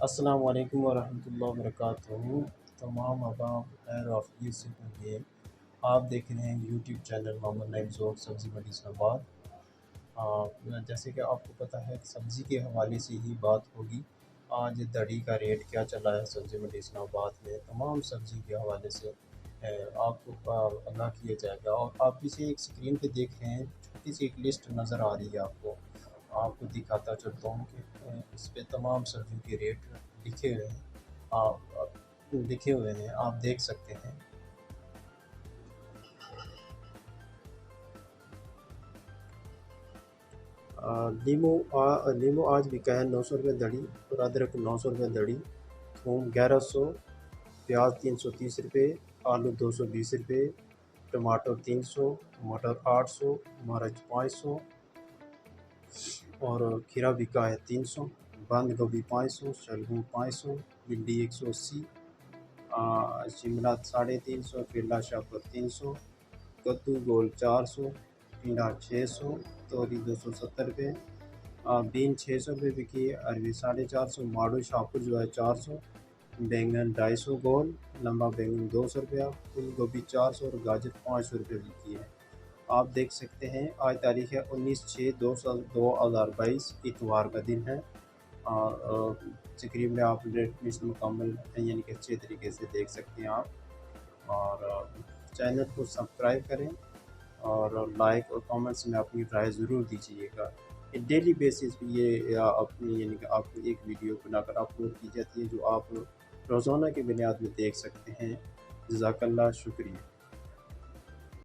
अस्सलाम वालेकुम वरहमतुल्लाहि वबरकातुहू। तमाम आदाब खैर आफियत से होंगे। आप देख रहे हैं यूट्यूब चैनल मोहम्मद नईम ज़ोक सब्ज़ी मंडी इस्लामाबाद। जैसे कि आपको पता है कि सब्ज़ी के हवाले से ही बात होगी। आज दड़ी का रेट क्या चला है सब्ज़ी मंडी इस्लामाबाद में, तमाम सब्ज़ी के हवाले से आपको आगाह किया जाएगा। और आप इसे एक स्क्रीन पे देख रहे हैं, छोटी सी एक लिस्ट नज़र आ रही है आपको। आपको दिखाता चलता हूँ कि इस पे तमाम सब्जियों के रेट लिखे हुए हैं। लिखे हुए हैं, आप देख सकते हैं। लीमू आज बिका है 900 रुपये दड़ी, और अदरक 900 रुपये दड़ी, थूम 1100, प्याज 330 रुपये, आलू 220 रुपये, टमाटर 300, मटर 800, मरच 500, और खीरा बिका है 300, बंद गोभी 500, शलगम 500, भिंडी 180, शिमला 350, केला शाहपुर 300, कद्दू गोल 400, टिंडा 600, तोरी 270 रुपये, बीन 600 रुपये बिकी है, अरबी 450, माडू शाहपुर जो है 400, बैंगन 250 गोल, लंबा बैंगन 200 रुपया, फूल गोभी 400 और गाजर 500 रुपये बिकी है। आप देख सकते हैं आज तारीख़ है 19/6/2022, इतवार का दिन है। और स्क्रीन में आप रेट लिस्ट मुकम्मल यानी कि अच्छे तरीके से देख सकते हैं आप। और चैनल को सब्सक्राइब करें और लाइक और कमेंट्स में अपनी राय ज़रूर दीजिएगा। ये डेली बेसिस पे ये अपनी यानी कि आपको एक वीडियो बनाकर अपलोड की जाती है, जो आप रोज़ाना की बुनियाद में देख सकते हैं। जज़ाकल्लाह, शुक्रिया।